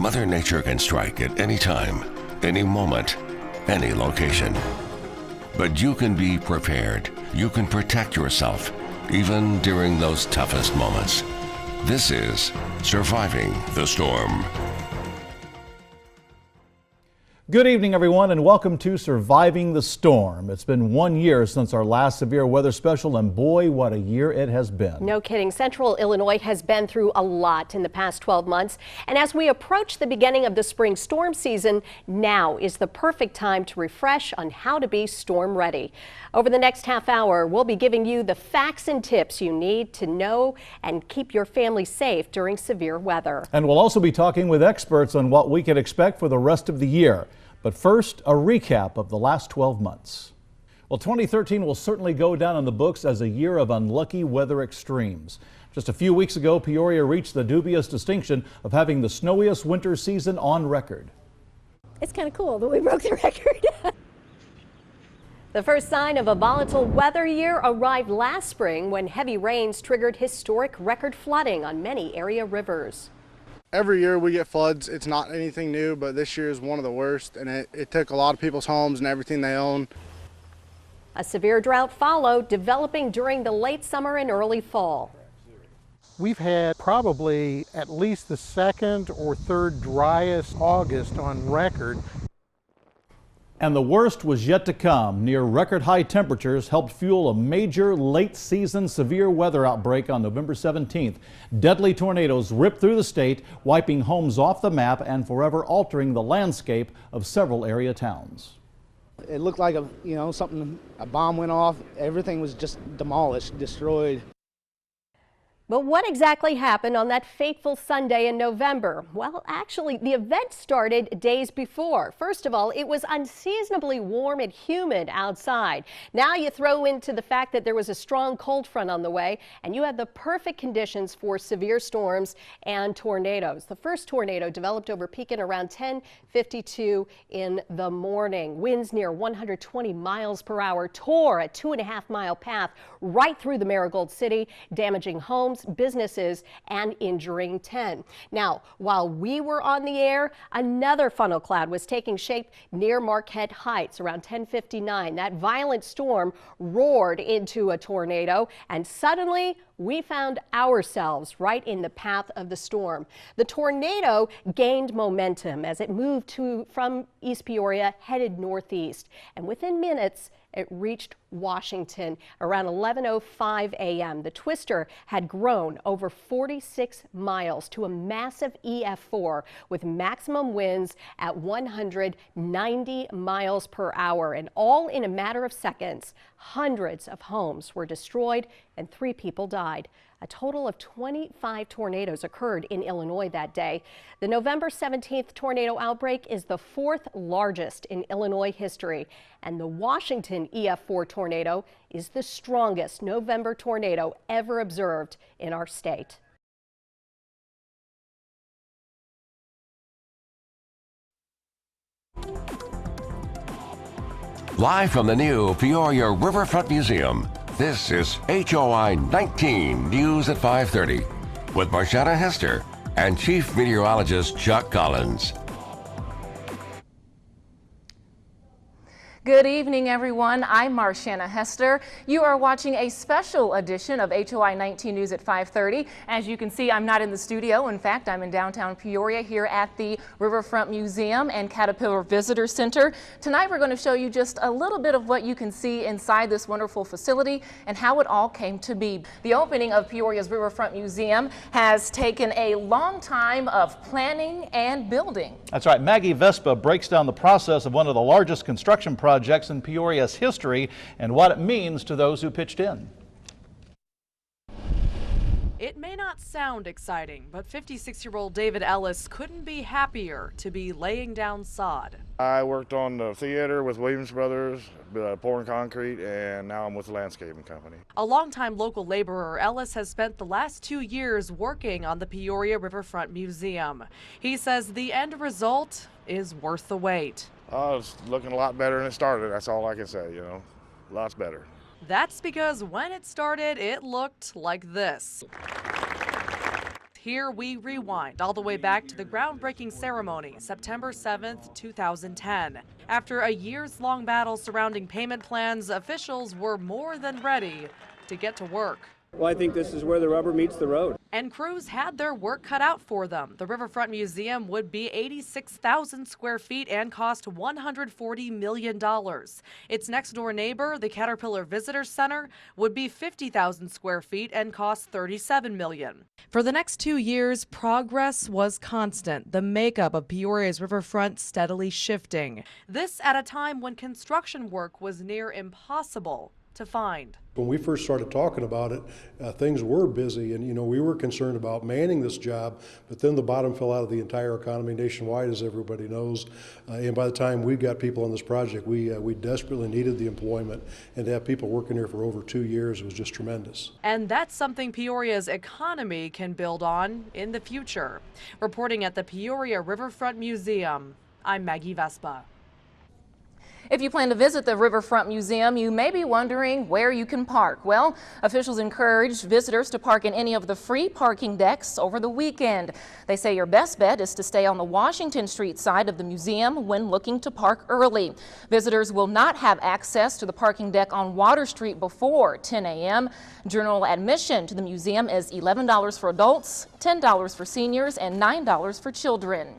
Mother Nature can strike at any time, any moment, any location. But you can be prepared. You can protect yourself, even during those toughest moments. This is Surviving the Storm. Good evening, everyone, and welcome to Surviving the Storm. It's been 1 year since our last severe weather special, and boy, what a year it has been. No kidding. Central Illinois has been through a lot in the past 12 months. And as we approach the beginning of the spring storm season, now is the perfect time to refresh on how to be storm ready. Over the next half hour, we'll be giving you the facts and tips you need to know and keep your family safe during severe weather. And we'll also be talking with experts on what we can expect for the rest of the year. But first, a recap of the last 12 months. Well, 2013 will certainly go down in the books as a year of unlucky weather extremes. Just a few weeks ago, Peoria reached the dubious distinction of having the snowiest winter season on record. It's kind of cool that we broke the record. The first sign of a volatile weather year arrived last spring when heavy rains triggered historic record flooding on many area rivers. Every year we get floods. It's not anything new, but this year is one of the worst, and it took a lot of people's homes and everything they own. A severe drought followed, developing during the late summer and early fall. We've had probably at least the second or third driest August on record. And the worst was yet to come. Near record high temperatures helped fuel a major late season severe weather outbreak on November 17th. Deadly tornadoes ripped through the state, wiping homes off the map and forever altering the landscape of several area towns. It looked like a bomb went off. Everything was just demolished, destroyed. But what exactly happened on that fateful Sunday in November? Well, actually, the event started days before. First of all, it was unseasonably warm and humid outside. Now you throw into the fact that there was a strong cold front on the way, and you had the perfect conditions for severe storms and tornadoes. The first tornado developed over Pekin around 10:52 in the morning. Winds near 120 miles per hour tore a 2.5-mile path right through the Marigold City, damaging homes, businesses, and injuring 10. Now, while we were on the air, another funnel cloud was taking shape near Marquette Heights around 10:59. That violent storm roared into a tornado, and suddenly we found ourselves right in the path of the storm. The tornado gained momentum as it moved from East Peoria, headed northeast, and within minutes it reached Washington around 11:05 a.m. The twister had grown over 46 miles to a massive EF4 with maximum winds at 190 miles per hour, and all in a matter of seconds. Hundreds of homes were destroyed and 3 people died. A total of 25 tornadoes occurred in Illinois that day. The November 17th tornado outbreak is the 4th largest in Illinois history, and the Washington EF4 tornado is the strongest November tornado ever observed in our state. Live from the new Peoria Riverfront Museum, this is HOI 19 News at 5:30 with Marshana Hester and Chief Meteorologist Chuck Collins. Good evening, everyone. I'm Marshana Hester. You are watching a special edition of HOI 19 News at 5:30. As you can see, I'm not in the studio. In fact, I'm in downtown Peoria here at the Riverfront Museum and Caterpillar Visitor Center. Tonight, we're going to show you just a little bit of what you can see inside this wonderful facility and how it all came to be. The opening of Peoria's Riverfront Museum has taken a long time of planning and building. That's right. Maggie Vespa breaks down the process of one of the largest construction projects in Peoria's history and what it means to those who pitched in. It may not sound exciting, but 56-year-old David Ellis couldn't be happier to be laying down sod. I worked on the theater with Williams Brothers, pouring concrete, and now I'm with the landscaping company. A longtime local laborer, Ellis has spent the last 2 years working on the Peoria Riverfront Museum. He says the end result is worth the wait. It's looking a lot better than it started. That's all I can say, lots better. That's because when it started, it looked like this. Here we rewind all the way back to the groundbreaking ceremony, September 7th, 2010. After a years-long battle surrounding payment plans, officials were more than ready to get to work. Well, I think this is where the rubber meets the road. And crews had their work cut out for them. The Riverfront Museum would be 86,000 square feet and cost $140 million. Its next door neighbor, the Caterpillar Visitor Center, would be 50,000 square feet and cost $37 million. For the next 2 years, progress was constant. The makeup of Peoria's riverfront steadily shifting. This at a time when construction work was near impossible to find. When we first started talking about it, things were busy, and we were concerned about manning this job, but then the bottom fell out of the entire economy nationwide, as everybody knows. And by the time we got people on this project, we desperately needed the employment, and to have people working here for over 2 years was just tremendous. And that's something Peoria's economy can build on in the future. Reporting at the Peoria Riverfront Museum, I'm Maggie Vespa. If you plan to visit the Riverfront Museum, you may be wondering where you can park. Well, officials encourage visitors to park in any of the free parking decks over the weekend. They say your best bet is to stay on the Washington Street side of the museum when looking to park early. Visitors will not have access to the parking deck on Water Street before 10 a.m. General admission to the museum is $11 for adults, $10 for seniors, and $9 for children.